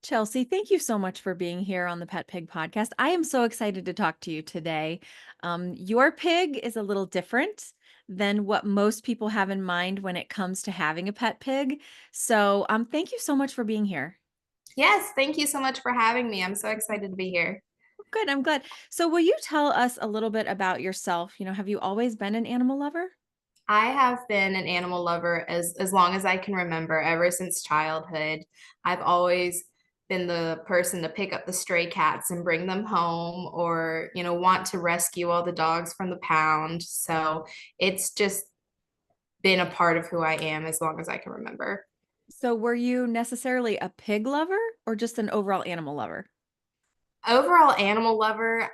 Chelsea, thank you so much for being here on the Pet Pig podcast. I am so excited to talk to you today. Your pig is a little different than what most people have in mind when it comes to having a pet pig. So, thank you so much for being here. Yes, thank you so much for having me. I'm so excited to be here. Good, I'm glad. So, will you tell us a little bit about yourself? Have you always been an animal lover? I have been an animal lover as long as I can remember, ever since childhood. I've always been the person to pick up the stray cats and bring them home or, want to rescue all the dogs from the pound. So it's just been a part of who I am as long as I can remember. So, were you necessarily a pig lover or just an overall animal lover? Overall animal lover,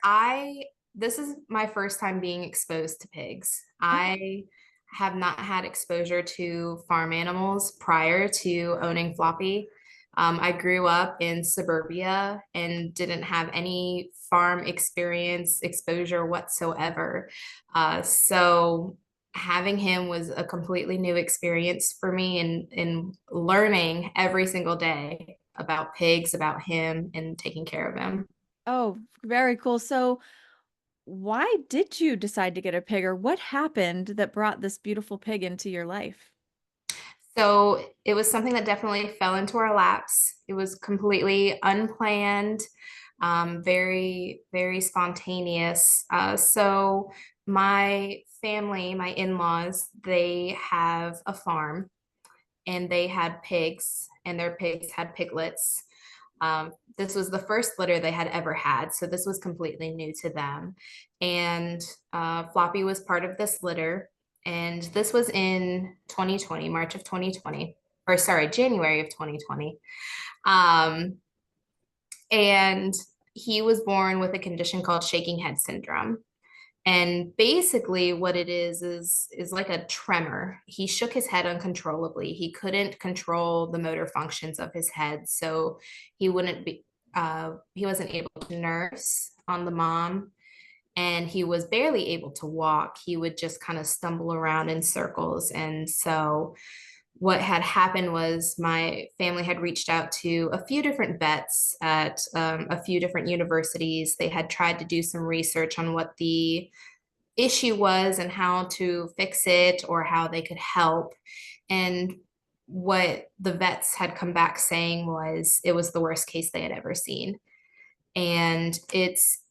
this is my first time being exposed to pigs. Okay. I have not had exposure to farm animals prior to owning Floppy. I grew up in suburbia and didn't have any farm experience exposure whatsoever. So having him was a completely new experience for me and learning every single day about pigs, about him, and taking care of him. Oh, very cool. So, why did you decide to get a pig, or what happened that brought this beautiful pig into your life? So it was something that definitely fell into our laps. It was completely unplanned, very, very spontaneous. So my family, my in-laws, they have a farm and they had pigs, and their pigs had piglets. This was the first litter they had ever had, so this was completely new to them. And Floppy was part of this litter, and this was in 2020, March of 2020, or sorry, January of 2020. Um, and he was born with a condition called shaking head syndrome. And basically what it is like a tremor. He shook his head uncontrollably. He couldn't control the motor functions of his head. So he wasn't able to nurse on the mom, and he was barely able to walk. He would just kind of stumble around in circles. And so what had happened was my family had reached out to a few different vets at a few different universities. They had tried to do some research on what the issue was and how to fix it or how they could help. And what the vets had come back saying was it was the worst case they had ever seen. And it's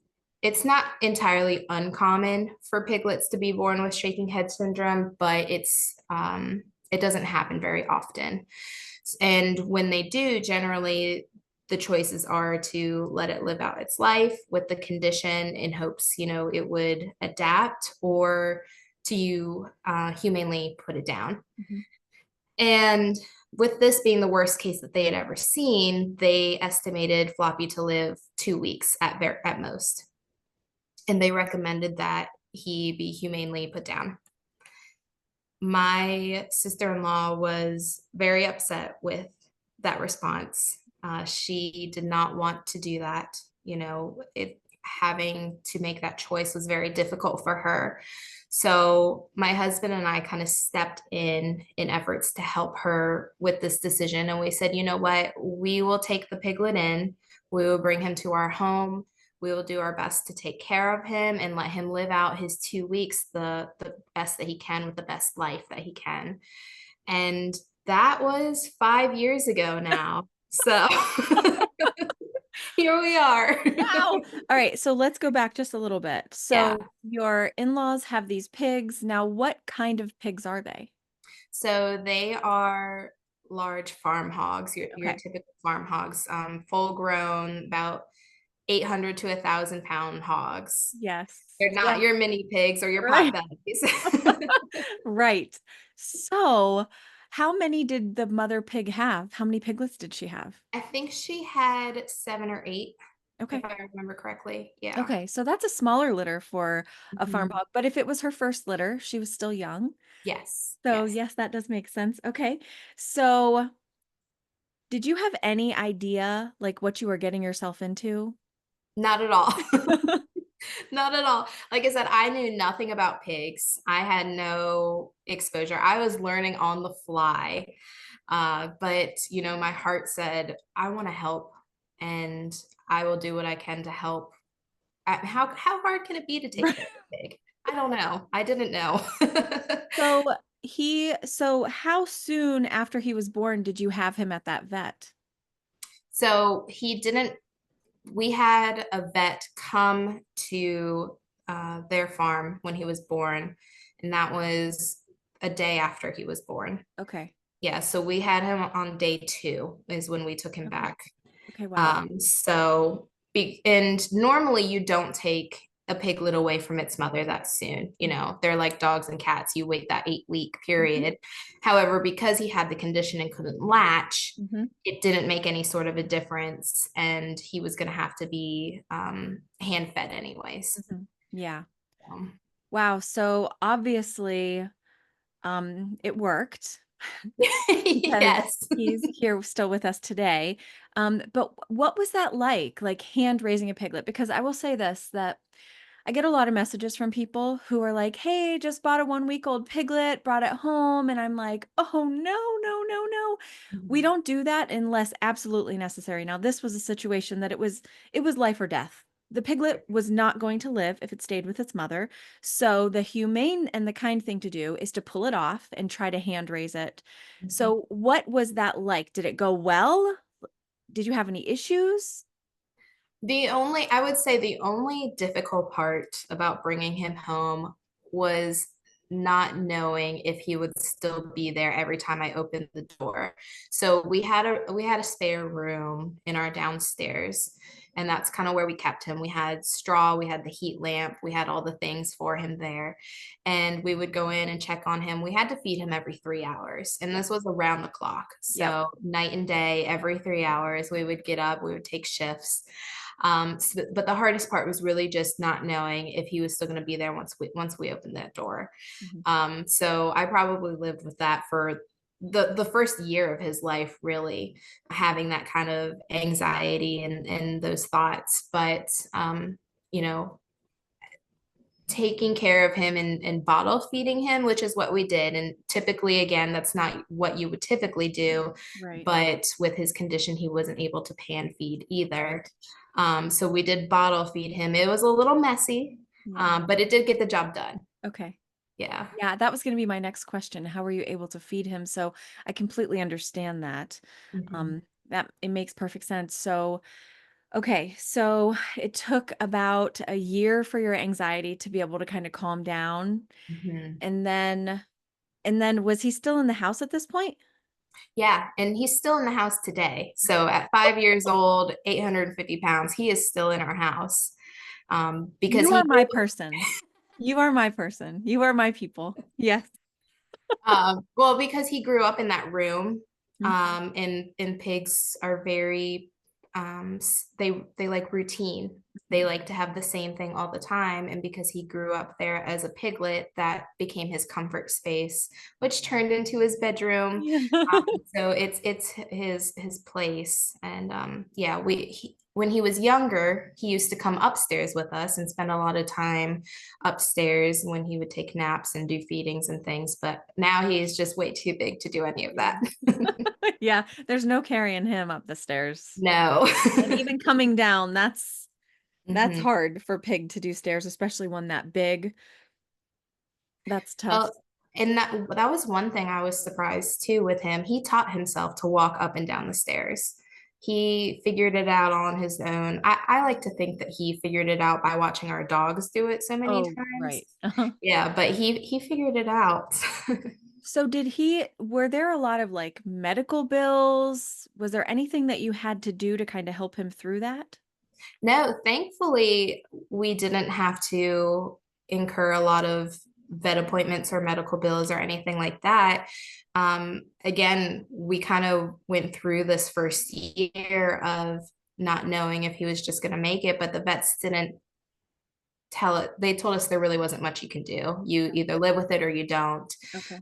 not entirely uncommon for piglets to be born with shaking head syndrome, but it doesn't happen very often. And when they do, generally the choices are to let it live out its life with the condition in hopes, it would adapt, or to humanely put it down. Mhm. And with this being the worst case that they had ever seen, they estimated Floppy to live 2 weeks at most. And they recommended that he be humanely put down. My sister-in-law was very upset with that response. She did not want to do that. Having to make that choice was very difficult for her. So my husband and I kind of stepped in efforts to help her with this decision. And we said, you know what, we will take the piglet in, we will bring him to our home. We will do our best to take care of him and let him live out his 2 weeks the best that he can with the best life that he can. And that was 5 years ago now. So here we are. Wow. All right, so let's go back just a little bit. Yeah. So your in-laws have these pigs. Now, what kind of pigs are they? So they are large farm hogs, your Okay. typical farm hogs, full grown, about 800 to 1,000 pound hogs. Yes. They're not Yeah. your mini pigs or your pot Right. bellies. Right. So, how many did the mother pig have? How many piglets did she have? I think she had 7 or 8, if Okay. I remember correctly. Yeah. Okay, so that's a smaller litter for a farm Mhm. hog, but if it was her first litter, she was still young. Yes. So, Yes. yes, that does make sense. Okay. So, did you have any idea like what you were getting yourself into? Not at all. Not at all. Like I said, I knew nothing about pigs. I had no exposure. I was learning on the fly. But my heart said, I want to help. and I will do what I can to help. How hard can it be to take care of a pig? I don't know. I didn't know. So so how soon after he was born did you have him at that vet? So he didn't we had a vet come to their farm when he was born, and that was a day after he was born. Okay. Yeah, so we had him on day 2 is when we took him Okay. back. Okay, wow. And normally you don't take a piglet away from its mother that soon. You Mhm. know, they're like dogs and cats. You wait that 8-week Mhm. period. However, because he had the condition and couldn't latch, Mhm. it didn't make any sort of a difference. And he was going to have to be hand fed anyways. Mhm. Yeah. Um, Wow, so obviously, it worked because yes. he's here still with us today. But what was that like hand raising a piglet? Because I will say this, that I get a lot of messages from people who are like, "Hey, just bought a 1-week-old piglet, brought it home." And I'm like, "Oh, no, no, no, no. We Mhm. don't do that unless absolutely necessary." Now, this was a situation that it was life or death. The piglet was not going to live if it stayed with its mother. So the humane and the kind thing to do is to pull it off and try to hand raise it. Mhm. So what was that like? Did it go well? Did you have any issues? I would say the only difficult part about bringing him home was not knowing if he would still be there every time I opened the door. So we had a spare room in our downstairs, and that's kind of where we kept him. We had straw, we had the heat lamp, we had all the things for him there. And we would go in and check on him. We had to feed him every 3 hours, and Yep. this was around the clock. Yep. So night and day, every 3 hours, we would get up, we would take shifts. But the hardest part was really just not knowing if he was still going to be there once we opened that door. Mhm. So I probably lived with that for the first year of his life, really having that kind of anxiety and those thoughts. But you know, taking care of him and bottle feeding him, which is what we did. And typically, again, that's not what you would typically do. Right. But with his condition, he wasn't able to pan feed either. Right. So we did bottle feed him. It was a little messy, Yeah. but it did get the job done. Okay. Yeah. Yeah, that was gonna be my next question. How were you able to feed him? So I completely understand that. Mhm. That it makes perfect sense. So, okay, so it took about a year for your anxiety to be able to kind of calm down. Mhm. And then was he still in the house at this point? Yeah. And he's still in the house today. So at 5 years old, 850 pounds, he is still in our house because You he are my grew person. You are my person. You are my people. Yes. Well, because he grew up in that room, Mhm. and pigs are very, they like routine. They Mhm. like to have the same thing all the time, and because he grew up there as a piglet, that became his comfort space, which turned into his bedroom. Yeah. So it's his place, and yeah, when he was younger, he used to come upstairs with us and spend a lot of time upstairs when he would take naps and do feedings and things. But now he's just way too big to do any of Yeah. that. Yeah, there's no carrying him up the stairs. No. And even coming down, that's Mhm. hard for pig to do stairs, especially one that big. That's tough. Oh, and that was one thing I was surprised too with him. He taught himself to walk up and down the stairs. He figured it out on his own. I like to think that he figured it out by watching our dogs do it so many Oh, times. right. Uh-huh. Yeah, but he figured it out. So were there a lot of like medical bills? Was there anything that you had to do to kind of help him through that? No, thankfully, we didn't have to incur a lot of vet appointments or medical bills or anything like that. Again, we kind of went through this first year of not knowing if he was just going to make it, but the vets didn't tell it. They told us there really wasn't much you can do. You either live with it or you don't. Okay.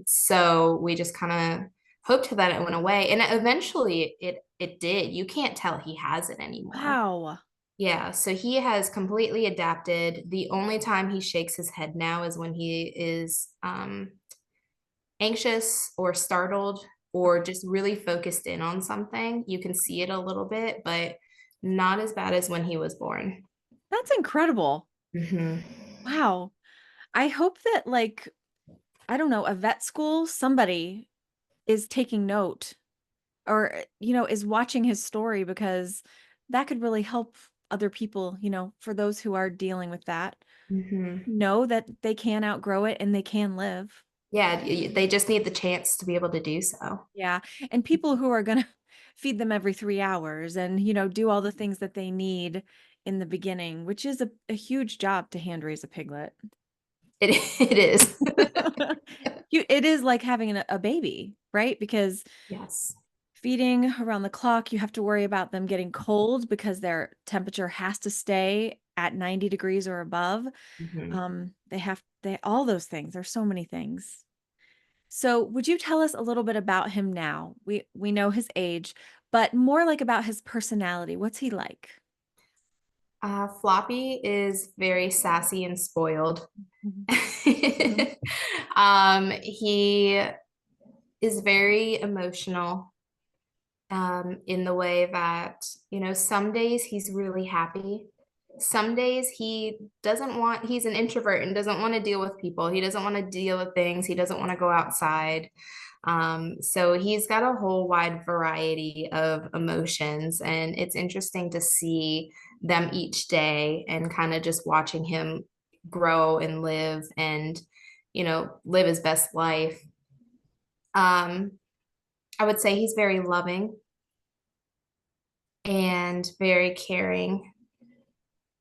So we just kind of hoped that it went away, and eventually it did. You can't tell he has it anymore. Wow. Yeah, so he has completely adapted. The only time he shakes his head now is when he is anxious or startled. or just really focused in on something, you can see it a little bit, but not as bad as when he was born. That's incredible. Mhm. Wow. I hope that, like, I don't know, a vet school, somebody is taking note or, is watching his story because that could really help other people, for those who are dealing with that, Mhm. know that they can outgrow it and they can live. Yeah, they just need the chance to be able to do so. Yeah. And people who are going to feed them every 3 hours and, do all the things that they need in the beginning, which is a huge job to hand raise a piglet. It it is. It is like having a baby, right? Because Yes. feeding around the clock, you have to worry about them getting cold because their temperature has to stay at 90 degrees or above. Mhm. They all those things. There's so many things. So, would you tell us a little bit about him now? We know his age, but more like about his personality. What's he like? Floppy is very sassy and spoiled. Mhm. Mhm. He is very emotional, in the way that, some days he's really happy. Some days he's an introvert and doesn't want to deal with people. He doesn't want to deal with things. He doesn't want to go outside. So he's got a whole wide variety of emotions, and it's interesting to see them each day and kind of just watching him grow and live and, live his best life. Um, I would say he's very loving and very caring.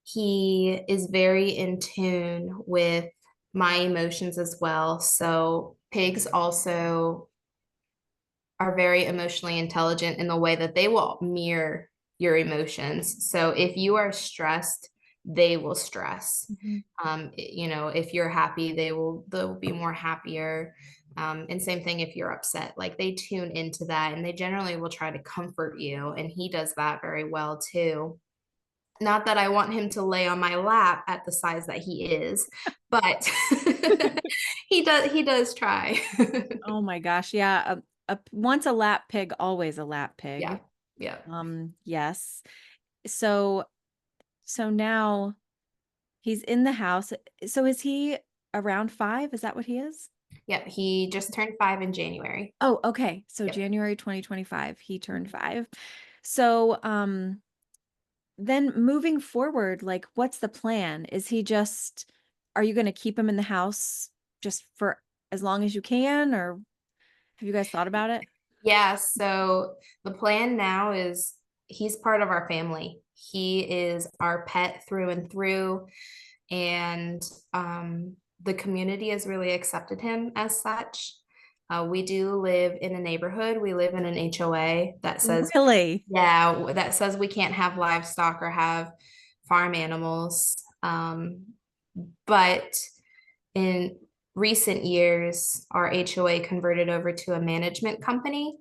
He is very in tune with my emotions as well. So pigs also are very emotionally intelligent in the way that they will mirror your emotions. So if you are stressed, they will stress. Mhm. If you're happy, they'll be more happier. And same thing if you're upset, like they tune into that and they generally will try to comfort you. And he does that very well too. Not that I want him to lay on my lap at the size that he is, but he does try. Oh my gosh, yeah. Once a lap pig, always a lap Yeah. pig. Yeah. Yes. So so now he's in the house. So is he around 5? Is that what he is? Yep, he just turned 5 in January. Oh, okay. So Yep. January 2025, he turned 5. So, then moving forward, like, what's the plan? Are you going to keep him in the house just for as long as you can, or have you guys thought about it? Yeah, so the plan now is he's part of our family. He is our pet through and through, and the community has really accepted him as such. We do live in a neighborhood. We live in an HOA that says, Really? yeah, that says we can't have livestock or have farm animals. But in recent years, our HOA converted over to a management company.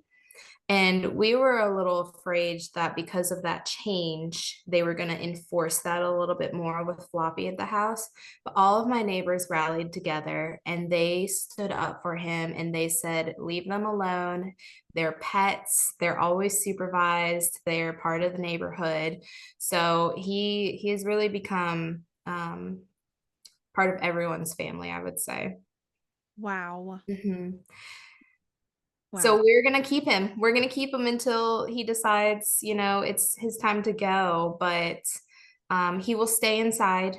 And we were a little afraid that because of that change, they were going to enforce that a little bit more with Floppy at the house. But all of my neighbors rallied together and they stood up for him and they said, leave them alone. They're pets. They're always supervised. They're part of the neighborhood. So he has really become part of everyone's family, I would say. Wow. Mhm. So Wow. we're gonna keep him. We're gonna keep him until he decides, it's his time to go. But he will stay inside.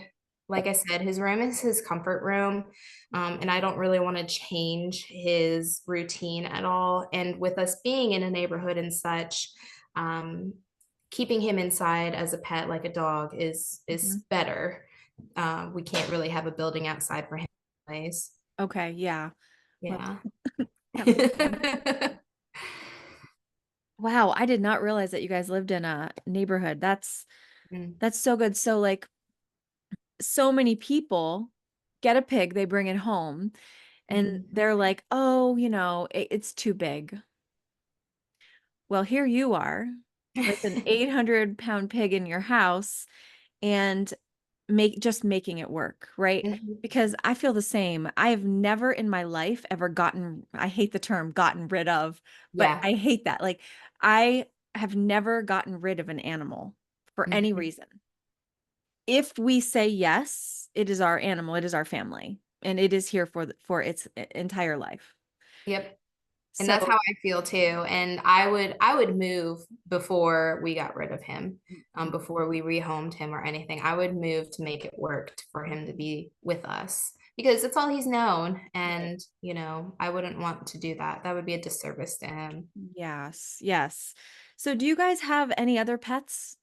Like I said, his room is his comfort room. And I don't really want to change his routine at all. And with us being in a neighborhood and such, um, keeping him inside as a pet, like a dog, is Mhm. better. We can't really have a building outside for him anyways. Okay, yeah. Well, Yeah. that makes sense. Wow, I did not realize that you guys lived in a neighborhood. Mm. That's so good. So, like, so many people get a pig, they bring it home, and Mhm. they're like, "Oh, it's too big." Well, here you are with an 800-pound pig in your house, and making it work, right? Mhm. Because I feel the same. I have never in my life ever I hate the term gotten rid of, but Yeah. I hate that. Like I have never gotten rid of an animal for any Mhm. reason. If we say yes, it is our animal, it is our family, and it is here for its entire life. Yep. And that's how So, I feel too. And I would move before we got rid of him, before we rehomed him or anything. I would move to make it work for him to be with us because it's all he's known. right. And, I wouldn't want to do that. That would be a disservice to him. Yes, yes. So do you guys have any other pets?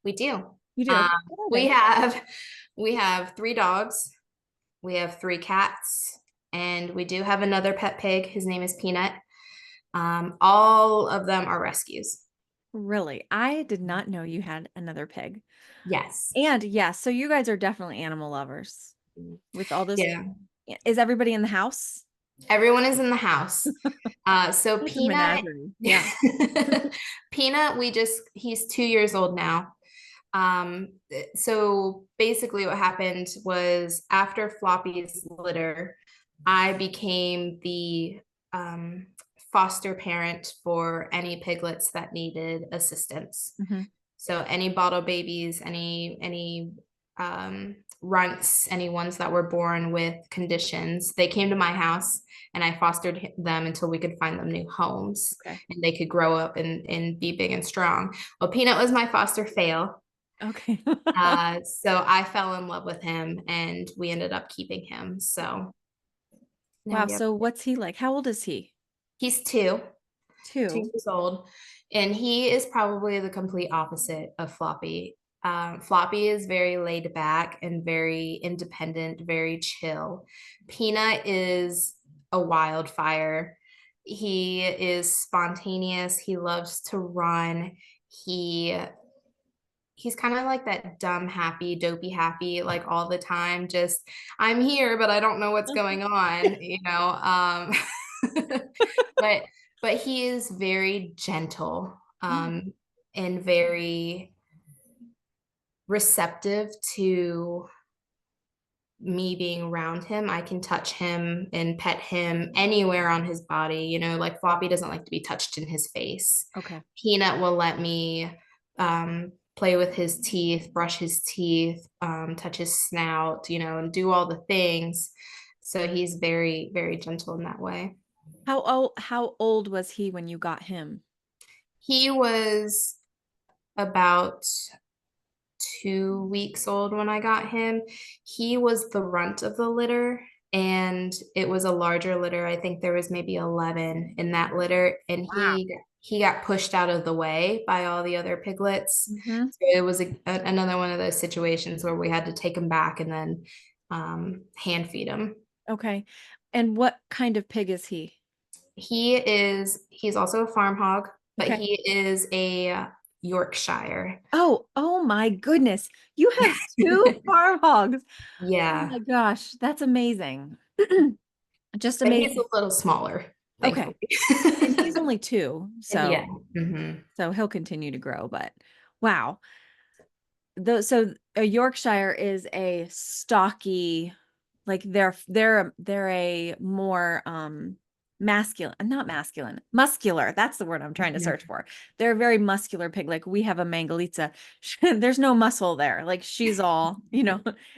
We do. You do. Um, Okay. What are we they? have we have three dogs, we have three cats, and we do have another pet pig. His name is Peanut. All of them are rescues. Really? I did not know you had another pig. Yes. And yes, so you guys are definitely animal lovers with all those. Yeah. Is everybody in the house? Everyone is in the house. So It's a Peanut, menagerie. Yeah. Peanut, he's 2 years old now. So basically what happened was after Floppy's litter, I became the um, foster parent for any piglets that needed assistance. Hmm. So any bottle babies, any runts, any ones that were born with conditions, they came to my house and I fostered them until we could find them new homes Okay. and they could grow up and be big and strong. Well, Peanut was my foster fail. Okay. So I fell in love with him and we ended up keeping him. So now Wow. we have, So what's he like? How old is he? he's two 2. years old, and he is probably the complete opposite of Floppy. Floppy is very laid back and very independent, very chill. Peanut is a wildfire. He is spontaneous. He loves to run. He he's kind of like that dumb happy, dopey happy, like all the time. Just I'm here, but I don't know what's going on. But he is very gentle, and very receptive to me being around him. I can touch him and pet him anywhere on his body. Like Floppy doesn't like to be touched in his face. Okay. Peanut will let me play with his teeth, brush his teeth, touch his snout, and do all the things. So he's very, very gentle in that way. How old was he when you got him? He was about 2 weeks old when I got him. He was the runt of the litter, and it was a larger litter. I think there was maybe 11 in that litter, and Wow. he got pushed out of the way by all the other piglets. Hmm. So it was another one of those situations where we had to take him back and then hand feed him. Okay. And what kind of pig is he? He's also a farm hog, but Okay. he is a Yorkshire. Oh my goodness. You have 2 farm hogs. Oh Yeah, my gosh, that's amazing. Just but he's a amazing. little smaller, Okay. thankfully. And he's only 2, Yeah. so Hmm. he'll continue to grow, but wow. So a Yorkshire is a stocky, like they're a more masculine, not masculine, muscular. That's the word I'm trying to search for. They're a very muscular pig. Like we have a Mangalitsa. There's no muscle there. Like she's all,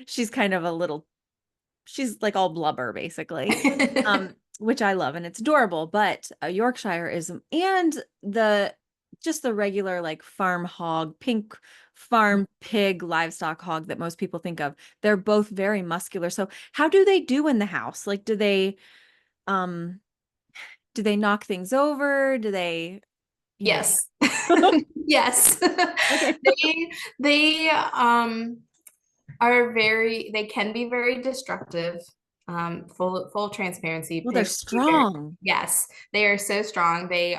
she's kind of a little, she's like all blubber basically. Which I love and it's adorable, but a Yorkshire is and the just the regular like farm hog, pink farm pig livestock hog that most people think of. They're both very muscular. So how do they do in the house? Like um do they knock things over? Do they, you know? Yes. Yes. Okay. They they can be very destructive. Full transparency. Well, they're Pigs can be very, strong. yes, they are so strong. They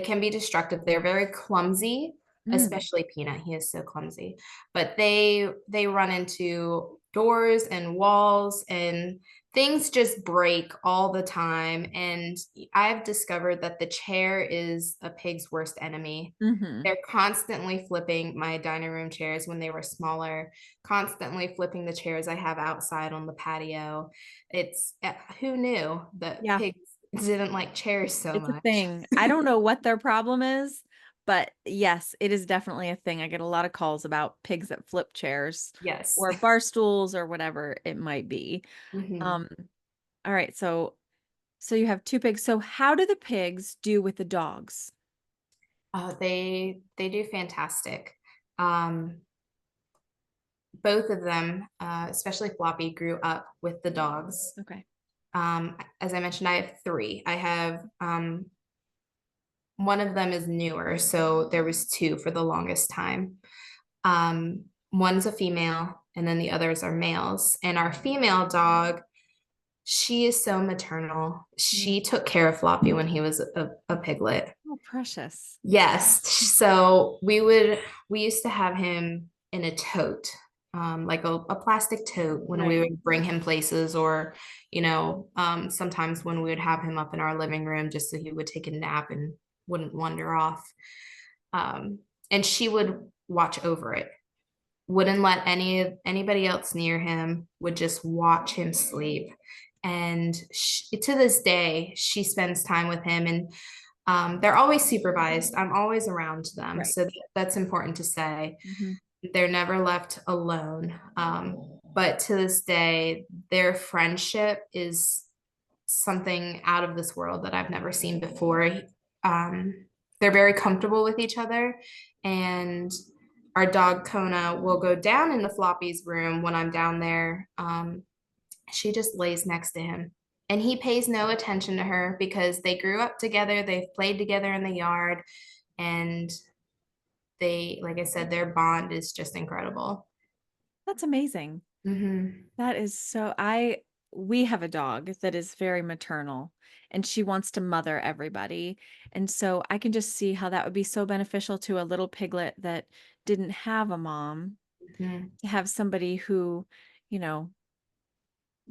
can be destructive. They're very clumsy, Mm, especially Peanut. He is so clumsy. But they run into doors and walls and things just break all the time. And I've discovered that the chair is a pig's worst enemy. Mhm. They're constantly flipping my dining room chairs when they were smaller, constantly flipping the chairs I have outside on the patio. It's who knew that Yeah, pigs didn't like chairs so it's a much? thing. I don't know what their problem is, but yes, it is definitely a thing. I get a lot of calls about pigs that flip chairs Yes. or bar stools or whatever it might be. Mhm. Um, all right, so you have 2 pigs. So how do the pigs do with the dogs? They do fantastic. Um, both of them, especially Floppy, grew up with the dogs. Okay. As I mentioned, I have three. I have one of them is newer, so there was two for the longest time. One's a female, and then the others are males. And our female dog, she is so maternal. Mm. She took care of Floppy when he was a piglet. Oh, precious. Yes. So we used to have him in a tote, like a plastic tote when we Right. would bring him places, or, sometimes when we would have him up in our living room just so he would take a nap and wouldn't wander off. Um, and she would watch over it, wouldn't let anybody else near him, would just watch him sleep. And to this day, she spends time with him, and they're always supervised. I'm always around them. Right. So that's important to say. Mhm. They're never left alone. But to this day, their friendship is something out of this world that I've never seen before. Um, they're very comfortable with each other. And our dog Kona will go down in the Floppy's room when I'm down there. She just lays next to him. And he pays no attention to her because they grew up together, they've played together in the yard, and like I said, their bond is just incredible. That's amazing. Hmm. That is so I we have a dog that is very maternal and she wants to mother everybody. And so I can just see how that would be so beneficial to a little piglet that didn't have a mom Hmm. to have somebody who, you know,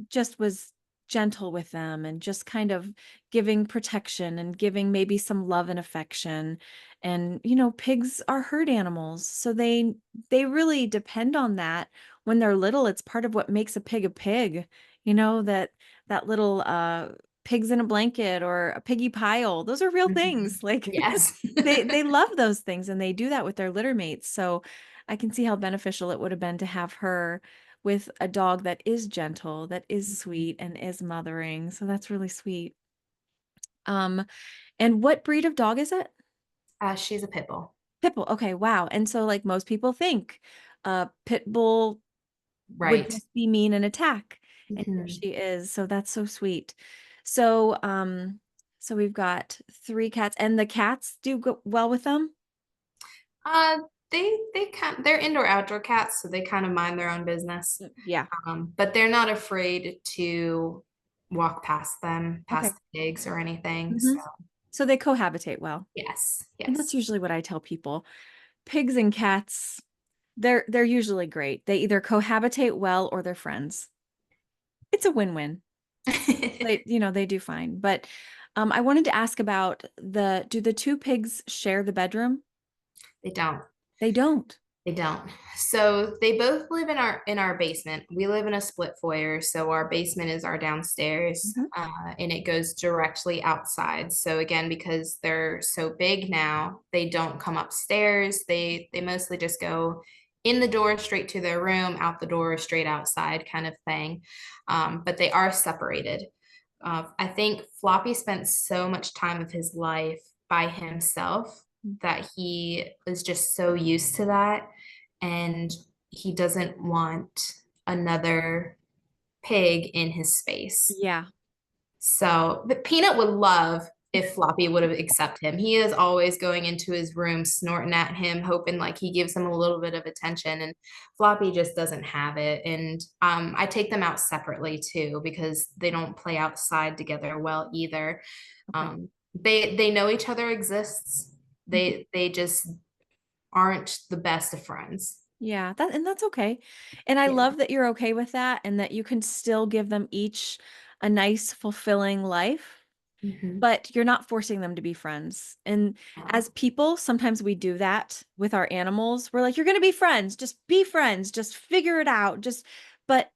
just was gentle with them and just kind of giving protection and giving maybe some love and affection. And pigs are herd animals, so they really depend on that when they're little. It's part of what makes a pig. That little pigs in a blanket or a piggy pile, those are real Hmm. things. Like Yes. they love those things and they do that with their litter mates. So I can see how beneficial it would have been to have her with a dog that is gentle, that is sweet, and is mothering. So that's really sweet. Um, and what breed of dog is it? She's a pit bull. Pit bull. Okay, wow. And so like most people think, pit bull would Right. just be mean and attack. And here Hmm. she is. So that's so sweet. So so we've got 3 cats and the cats do go well with them? Uh, they're indoor outdoor cats, so they kind of mind their own business. Yeah. But they're not afraid to walk past them, Okay. past the pigs or anything. So hmm So they cohabitate well. yes, And that's yes. usually what I tell people. Pigs and cats, they're usually great. They either cohabitate well or they're friends. It's a win-win. They do fine. But I wanted to ask about do the 2 pigs share the bedroom? They don't. They don't. They don't. So they both live in our basement. We live in a split foyer, so our basement is our downstairs, Mhm. and it goes directly outside. So again, because they're so big now, they don't come upstairs. They mostly just go in the door straight to their room, out the door straight outside, kind of thing. But they are separated. I think Floppy spent so much time of his life by himself that he is just so used to that, and he doesn't want another pig in his space. Yeah. So, but Peanut would love if Floppy would have accepted him. He is always going into his room, snorting at him, hoping like he gives him a little bit of attention. And Floppy just doesn't have it. And I take them out separately too because they don't play outside together well either. Okay. They know each other exists. Mhm. They just aren't the best of friends. Yeah, that's okay. And I Yeah. love that you're okay with that and that you can still give them each a nice, fulfilling life, Mhm. but you're not forcing them to be friends. And as people, sometimes we do that with our animals. We're like, you're going to be friends. Just be friends. Just figure it out. But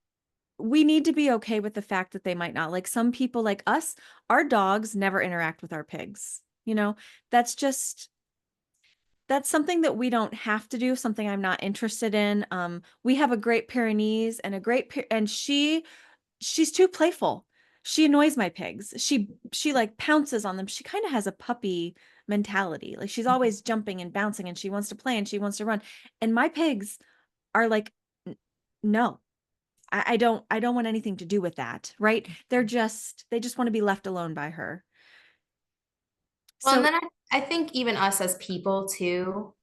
we need to be okay with the fact that they might not. Like some people like us, our dogs never interact with our pigs. That's just that's something that we don't have to do, something I'm not interested in. We have a great Pyrenees and and she's too playful. She annoys my pigs. She like pounces on them. She kind of has a puppy mentality. Like she's always jumping and bouncing and she wants to play and she wants to run. And my pigs are like, No, I don't want anything to do with that. Right? They just want to be left alone by her. Well, and So, then I think even us as people too,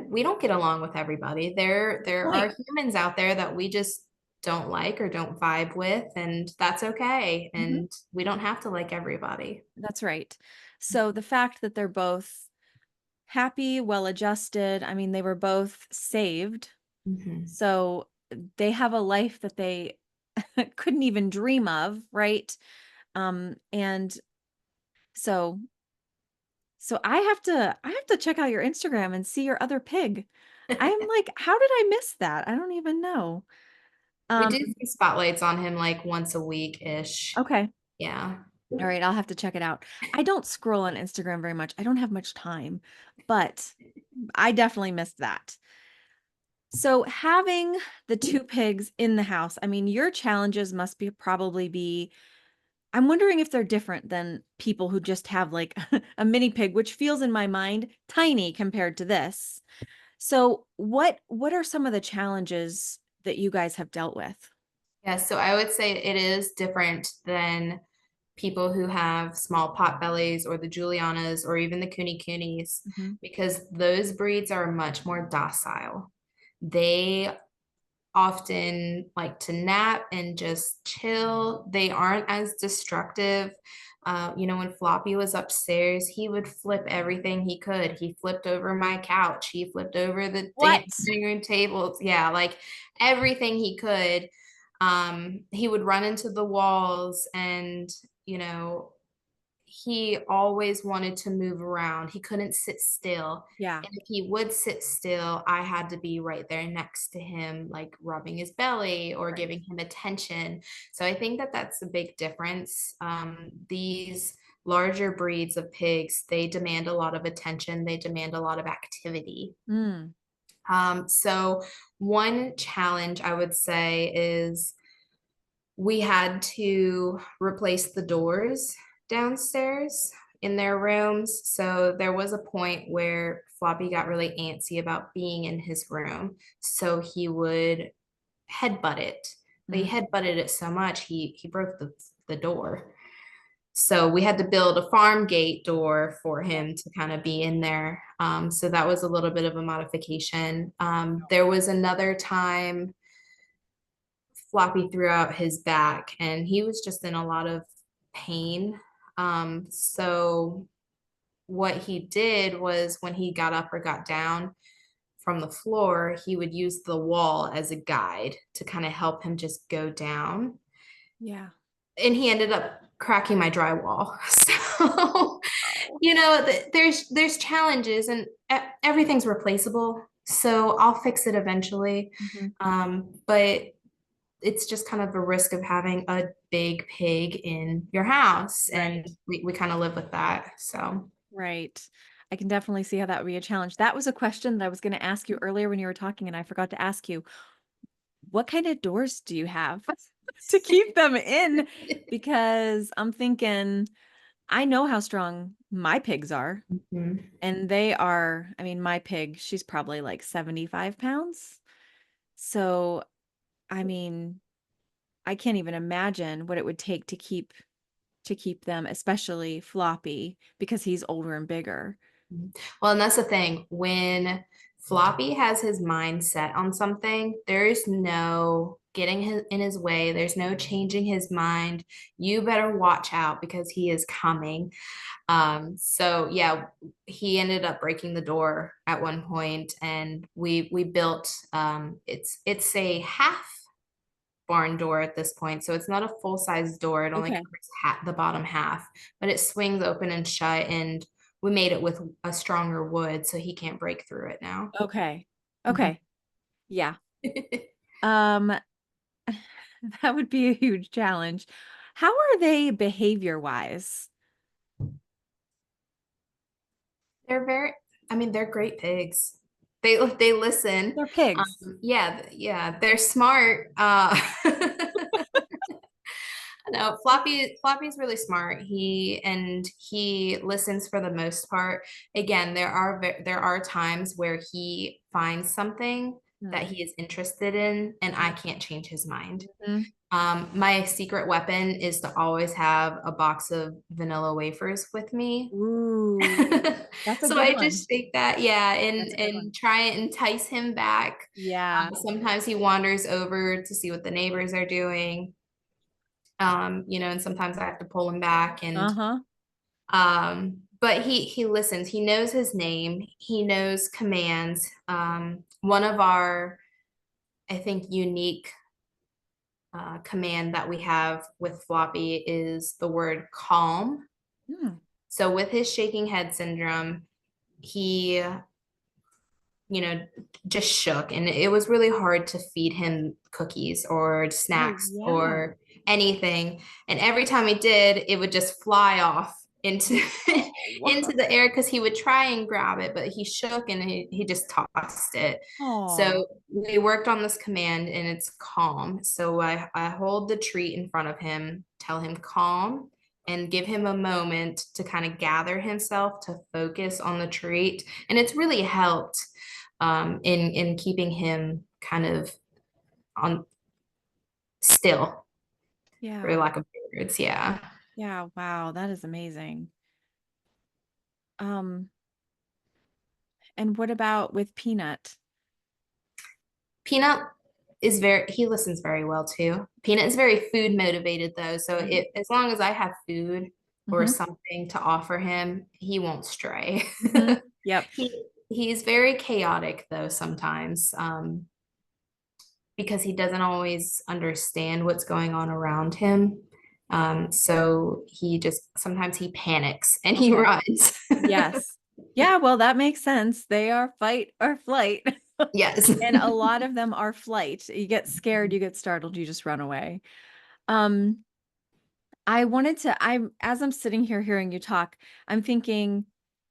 we don't get along with everybody. There right. are humans out there that we just don't like or don't vibe with, and that's okay. Mhm. And we don't have to like everybody. That's right. So the fact that they're both happy, well adjusted, I mean, they were both saved. Mhm. So they have a life that they couldn't even dream of, right? And so I have to check out your Instagram and see your other pig. I'm like, how did I miss that? I don't even know. We Um, do some spotlights on him like once a week-ish. okay. Yeah. All right, I'll have to check it out. I don't scroll on Instagram very much. I don't have much time, but I definitely missed that. So having the two pigs in the house, I mean, your challenges must be probably be, I'm wondering if they're different than people who just have like a mini pig, which feels in my mind tiny compared to this. So what are some of the challenges that you guys have dealt with? Yeah, so I would say it is different than people who have small pot bellies or the Julianas or even the Kuni Kunis Mhm. because those breeds are much more docile. They often like to nap and just chill. They aren't as destructive. When Floppy was upstairs, he would flip everything he could. He flipped over my couch. He flipped over the What? dining room tables. Yeah, like everything he could. He would run into the walls and, you know, he always wanted to move around. He couldn't sit still. Yeah, And if he would sit still, I had to be right there next to him, like rubbing his belly or right. giving him attention. So I think that that's a big difference. These larger breeds of pigs, they demand a lot of attention, they demand a lot of activity. Mm, So one challenge I would say is we had to replace the doors downstairs in their rooms. So there was a point where Floppy got really antsy about being in his room. So he would headbutt it. But he mm, headbutted it so much he broke the door. So we had to build a farm gate door for yeah. him to kind of be in there. So that was a little bit of a modification. There was another time Floppy threw out his back and he was just in a lot of pain. So what he did was when he got up or got down from the floor, he would use the wall as a guide to kind of help him just go down. Yeah. And he ended up cracking my drywall. So, Oh. there's challenges and everything's replaceable. So I'll fix it eventually. Mhm. But it's just kind of a risk of having a big pig in your house. And Right. we kind of live with that. So, Right. I can definitely see how that would be a challenge. That was a question that I was going to ask you earlier when you were talking, and I forgot to ask you, what kind of doors do you have to keep them in? Because I'm thinking, I know how strong my pigs are, mhm. and they are, I mean, my pig, she's probably like 75 pounds. So, I mean, I can't even imagine what it would take to keep them, especially Floppy, because he's older and bigger. Well, and that's the thing. When Floppy has his mind set on something, there is no getting in his way. There's no changing his mind. You better watch out because he is coming. So yeah, he ended up breaking the door at one point, and we built it's a half barn door at this point, so it's not a full size door. It only Okay. covers the bottom half, but it swings open and shut, and we made it with a stronger wood, so he can't break through it now. Okay. Mhm. Okay. Yeah. Um, that would be a huge challenge. How are they behavior wise? They're very, I mean, they're great pigs. They listen. They're pigs. Yeah, yeah, they're smart. No, Floppy's really smart. He listens for the most part. Again, there are times where he finds something that Hmm. he is interested in, and I can't change his mind. Mhm. My secret weapon is to always have a box of vanilla wafers with me. Ooh, that's a So good I one. just shake that, yeah, That's a good one. and try and entice him back. Yeah. Sometimes he wanders over to see what the neighbors are doing. And sometimes I have to pull him back, and Uh-huh. but he listens. He knows his name. He knows commands. One of our, I think, unique command that we have with Floppy is the word calm. Hmm. So with his shaking head syndrome, he just shook, and it was really hard to feed him cookies or Oh, snacks yeah. or anything. And every time he did, it would just fly off into Oh. into the air because he would try and grab it, but he shook and he just tossed it. Oh. So we worked on this command, and it's calm. So I hold the treat in front of him, tell him calm, and give him a moment to kind of gather himself to focus on the treat. And it's really helped in keeping him kind of on still, for Yeah. lack of words. Yeah. Yeah. Wow. That is amazing. Um, and what about with Peanut? Peanut he listens very well too. Peanut is very food motivated though. So Mhm. as long as I have food or Mhm. something to offer him, he won't stray. Mhm. Yep. He's very chaotic though sometimes, because he doesn't always understand what's going on around him. So he just sometimes he panics and he Okay. runs. Yes. Yeah, well, that makes sense. They are fight or flight. Yes. And a lot of them are flight. You get scared, you get startled, you just run away. Um, as I'm sitting here hearing you talk, I'm thinking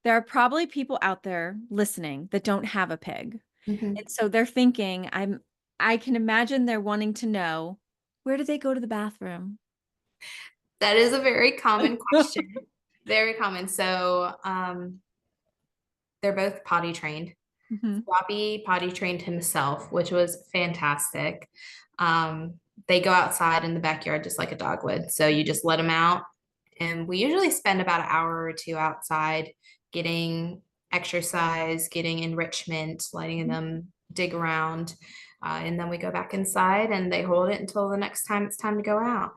there are probably people out there listening that don't have a pig. Mhm. And so they're thinking, I can imagine they're wanting to know, where do they go to the bathroom? That is a very common question. Very common. So they're both potty trained. Mhm. Floppy potty trained himself, which was fantastic. Um, they go outside in the backyard just like a dog would. So you just let them out. And we usually spend about an hour or two outside getting exercise, getting enrichment, letting them dig around. And then we go back inside and they hold it until the next time it's time to go out.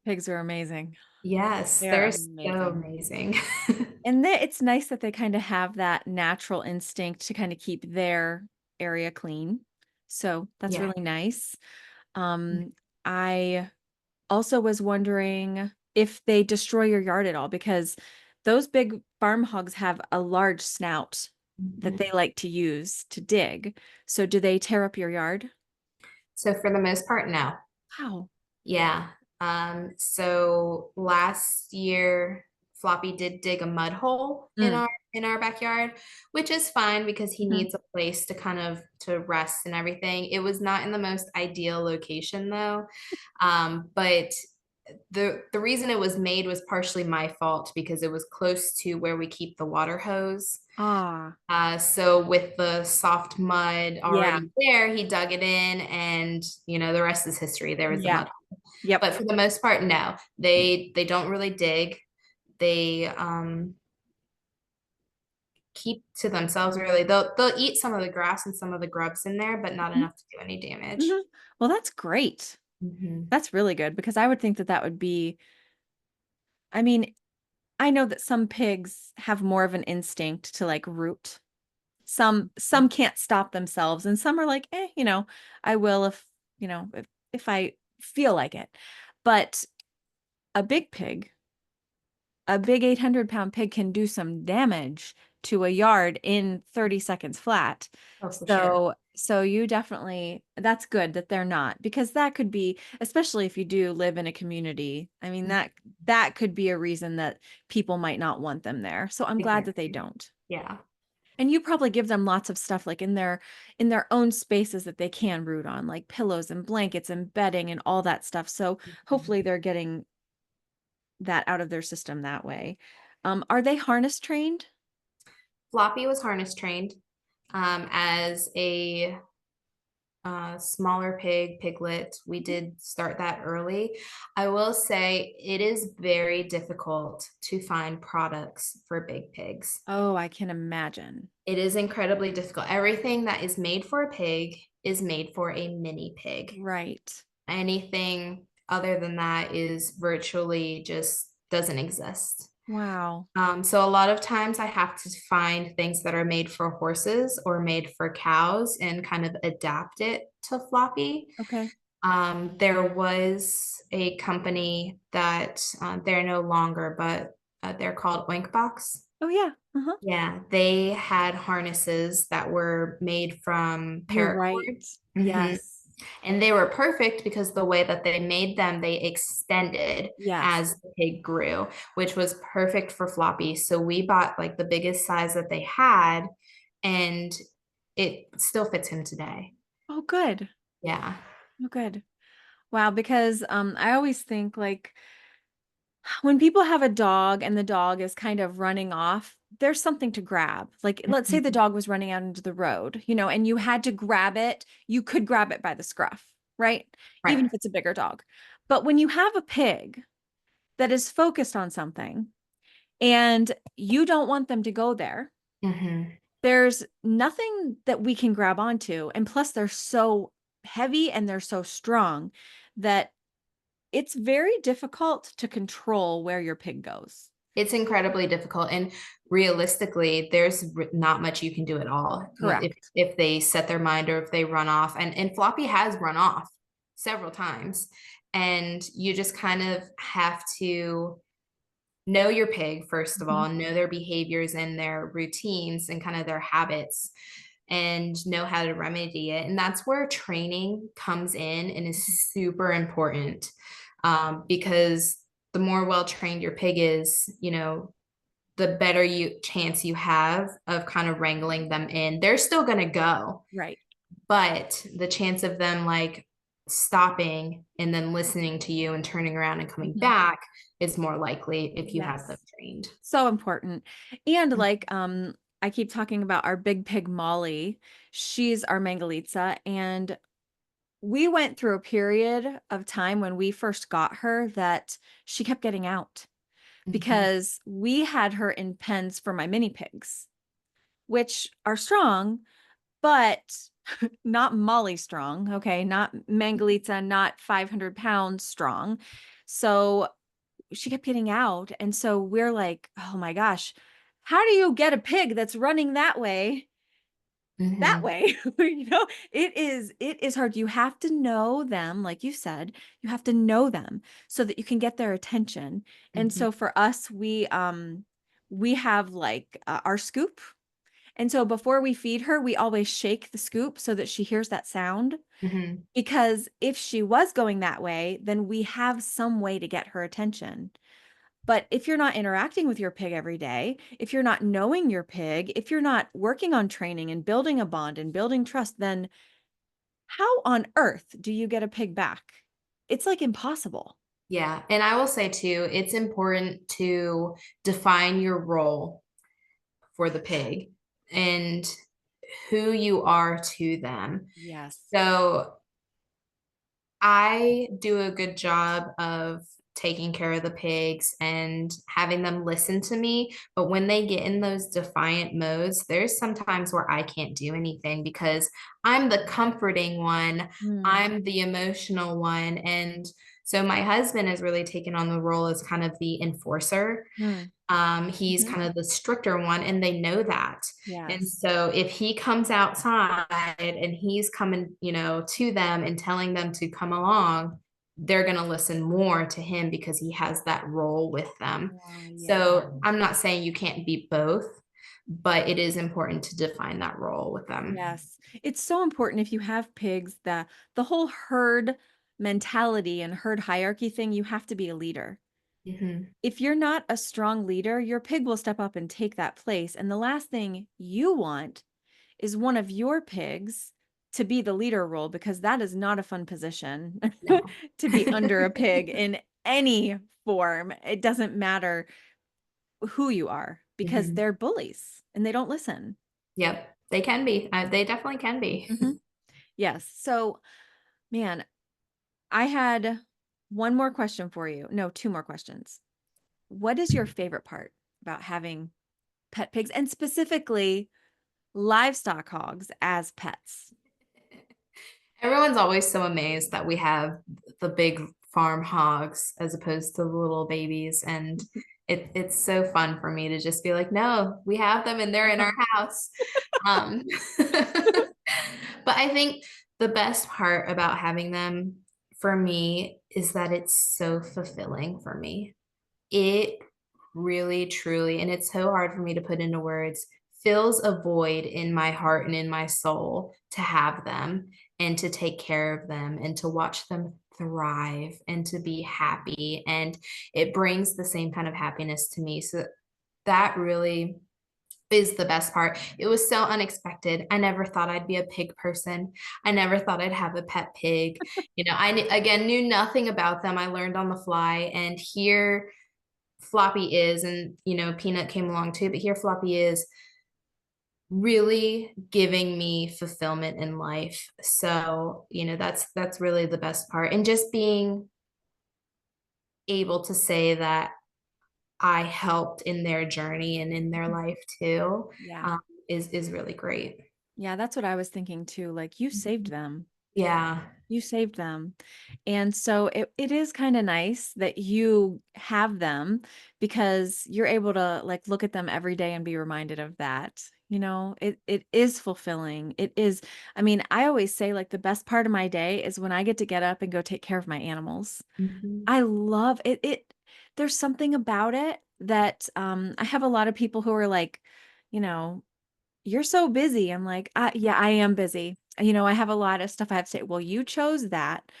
Pigs are amazing. Yes, They are they're so amazing. amazing. And it's nice that they kind of have that natural instinct to kind of keep their area clean. So that's Yeah. really nice. I also was wondering if they destroy your yard at all because those big farm hogs have a large snout that Mhm. they like to use to dig. So do they tear up your yard? So for the most part, no. Wow. Yeah. So last year, Floppy did dig a mud hole in Mm. our backyard, which is fine because he Mhm. needs a place to kind of to rest and everything. It was not in the most ideal location though. But the reason it was made was partially my fault because it was close to where we keep the water hose. Ah, So with the soft mud yeah. already there, he dug it in, and the rest is history. There was the Yeah. mud. Yep. But for the most part, no. They don't really dig. They keep to themselves really. They'll eat some of the grass and some of the grubs in there, but not Mhm, enough to do any damage. mhm. Well, that's great. Hmm. That's really good because I would think that that would be, I mean, I know that some pigs have more of an instinct to like root. Some can't stop themselves and some are like, I will if I feel like it. But a big pig, a big 800-pound pig can do some damage to a yard in 30 seconds flat. Oh, for sure. So you definitely, that's good that they're not, because that could be, especially if you do live in a community. I mean, that could be a reason that people might not want them there. So I'm glad that they Exactly. don't. Yeah. And you probably give them lots of stuff like in their own spaces that they can root on, like pillows and blankets and bedding and all that stuff. So Mhm. hopefully they're getting that out of their system that way. Are they harness trained? Floppy was harness trained as a smaller piglet. We did start that early. I will say it is very difficult to find products for big pigs. Oh, I can imagine. It is incredibly difficult. Everything that is made for a pig is made for a mini pig. Right. Anything other than that is virtually just doesn't exist. Wow. So a lot of times I have to find things that are made for horses or made for cows and kind of adapt it to Floppy. Okay. There was a company that they're no longer, but they're called Oinkbox. Oh yeah. Uh-huh. Yeah, they had harnesses that were made from You're right. paracord. Mhm. Yes. And they were perfect because the way that they made them, they extended Yes. as the pig grew, which was perfect for Floppy. So we bought like the biggest size that they had, and it still fits him today. Oh, good. Yeah. Oh, good. Wow, because I always think like when people have a dog and the dog is kind of running off, there's something to grab. Like, let's say the Mhm. dog was running out into the road, and you had to grab it. You could grab it by the scruff, right? Even Right. if it's a bigger dog. But when you have a pig that is focused on something and you don't want them to go there, Hmm. there's nothing that we can grab onto. And plus, they're so heavy and they're so strong that it's very difficult to control where your pig goes. It's incredibly difficult, and realistically, there's not much you can do at all Correct. if they set their mind or if they run off. And Floppy has run off several times, and you just kind of have to know your pig first of Mhm. all, know their behaviors and their routines and kind of their habits, and know how to remedy it. And that's where training comes in and is Mhm. super important, because the more well trained your pig is, the better you chance you have of kind of wrangling them in. They're still going to go, Right. but the chance of them like stopping and then listening to you and turning around and coming Mhm. back is more likely if you have them Yes. trained. So important. And like I keep talking about our big pig Molly. She's our Mangalitsa and we went through a period of time when we first got her that she kept getting out Mhm. because we had her in pens for my mini pigs, which are strong, but not Molly strong. Okay. Not Mangalitsa, not 500 pounds strong. So she kept getting out. And so we're like, oh my gosh, how do you get a pig that's running that way? That Mhm. way, it is hard. You have to know them, like you said, you have to know them so that you can get their attention. And Mhm. so for us, we have like our scoop. And so before we feed her, we always shake the scoop so that she hears that sound. Mhm. Because if she was going that way, then we have some way to get her attention. But if you're not interacting with your pig every day, if you're not knowing your pig, if you're not working on training and building a bond and building trust, then how on earth do you get a pig back? It's like impossible. Yeah. And I will say too, it's important to define your role for the pig and who you are to them. Yes. So I do a good job of taking care of the pigs and having them listen to me. But when they get in those defiant modes, there's sometimes where I can't do anything because I'm the comforting one, Mm, I'm the emotional one. And so my husband has really taken on the role as kind of the enforcer. mm, He's mhm. kind of the stricter one, and they know that. And Yes. so if he comes outside and he's coming, to them and telling them to come along, they're going to listen more to him because he has that role with them. Yeah. So I'm not saying you can't be both, but it is important to define that role with them. Yes. It's so important if you have pigs that the whole herd mentality and herd hierarchy thing, you have to be a leader. Mhm. If you're not a strong leader, your pig will step up and take that place. And the last thing you want is one of your pigs to be the leader role because that is not a fun position No. to be under a pig in any form. It doesn't matter who you are because Mhm. they're bullies and they don't listen. Yep, they can be. They definitely can be. Mhm. Yes. So, man, I had one more question for you. No, two more questions. What is your favorite part about having pet pigs and specifically livestock hogs as pets? Everyone's always so amazed that we have the big farm hogs as opposed to the little babies. And it's so fun for me to just be like, no, we have them and they're in our house. Um, but I think the best part about having them for me is that it's so fulfilling for me. It really, truly, and it's so hard for me to put into words, fills a void in my heart and in my soul to have them and to take care of them and to watch them thrive and to be happy. And it brings the same kind of happiness to me. So that really is the best part. It was so unexpected. I never thought I'd be a pig person. I never thought I'd have a pet pig. Again knew nothing about them. I learned on the fly, and here Floppy is, and Peanut came along too, but here Floppy is really giving me fulfillment in life. So, that's really the best part. And just being able to say that I helped in their journey and in their life too, Yeah. um, is really great. Yeah, that's what I was thinking too. Like you saved them. Yeah. You saved them. And so it is kind of nice that you have them because you're able to like look at them every day and be reminded of that. It is fulfilling. It is, I mean, I always say like the best part of my day is when I get to get up and go take care of my animals. Mhm. I love it. There's something about it that I have a lot of people who are like, you know, you're so busy. I'm like, yeah, I am busy. I have a lot of stuff I have to say. Well, you chose that.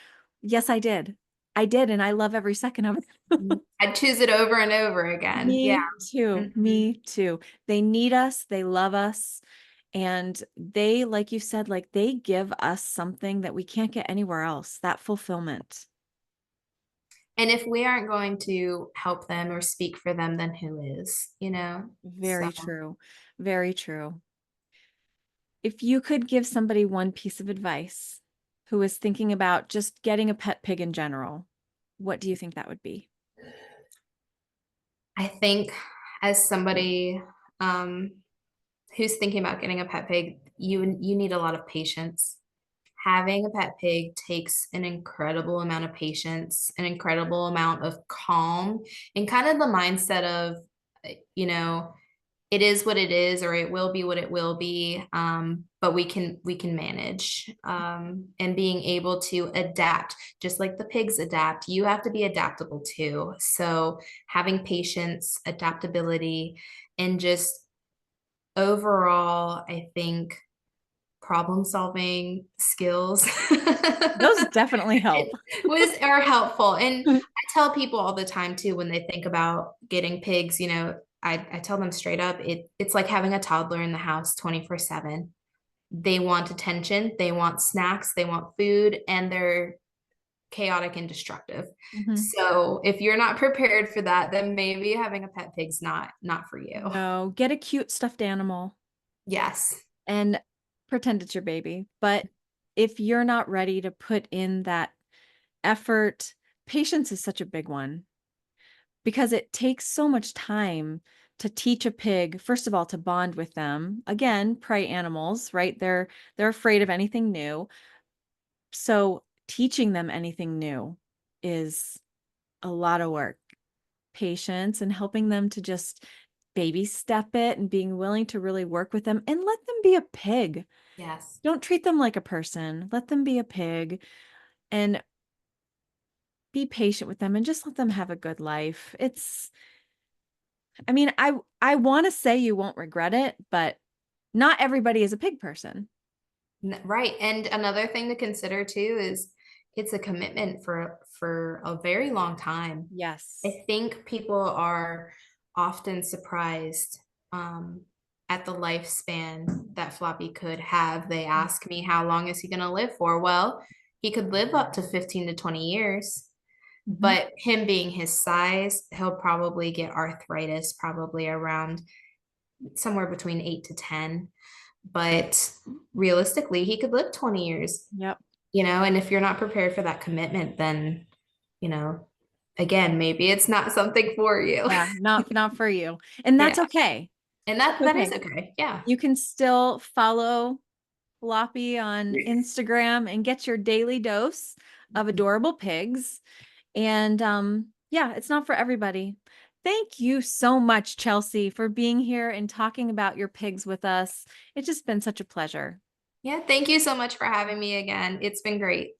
Yes, I did. I did. And I love every second of it. I'd choose it over and over again. Yeah. Me too. Mhm. Me too. They need us. They love us. And they, like you said, like they give us something that we can't get anywhere else, that fulfillment. And if we aren't going to help them or speak for them, then who is, So Very true. Very true. If you could give somebody one piece of advice who is thinking about just getting a pet pig in general, what do you think that would be? I think as somebody um, who's thinking about getting a pet pig, you need a lot of patience. Having a pet pig takes an incredible amount of patience, an incredible amount of calm, and kind of the mindset of, you know, it is what it is, or it will be what it will be. But we can manage, and being able to adapt, just like the pigs adapt. You have to be adaptable too. So having patience, adaptability, and just overall, I think problem solving skills Those definitely help. was are helpful. And I tell people all the time too when they think about getting pigs, I tell them straight up, it's like having a toddler in the house 24/7. They want attention, they want snacks, they want food, and they're chaotic and destructive. Mhm. So if you're not prepared for that, then maybe having a pet pig's not for you. No, get a cute stuffed animal Yes. and pretend it's your baby. But if you're not ready to put in that effort, patience is such a big one because it takes so much time to teach a pig, first of all, to bond with them. Again, prey animals, right? They're afraid of anything new. So teaching them anything new is a lot of work. Patience and helping them to just baby step it and being willing to really work with them and let them be a pig. Yes. Don't treat them like a person. Let them be a pig and be patient with them and just let them have a good life. I mean, I want to say you won't regret it, but not everybody is a pig person. Right. And another thing to consider too is it's a commitment for a very long time. Yes. I think people are often surprised at the lifespan that Floppy could have. They ask me, how long is he going to live for? Well, he could live up to 15 to 20 years, Mhm. but him being his size, he'll probably get arthritis probably around somewhere between 8 to 10. But realistically, he could live 20 years, Yep. and if you're not prepared for that commitment, then, you know, again, maybe it's not something for you. Yeah, not for you. And that's Yeah. okay. And That's that is okay. okay. Yeah. You can still follow Floppy on Instagram and get your daily dose of adorable pigs. And yeah, it's not for everybody. Thank you so much, Chelsea, for being here and talking about your pigs with us. It's just been such a pleasure. Yeah. Thank you so much for having me again. It's been great.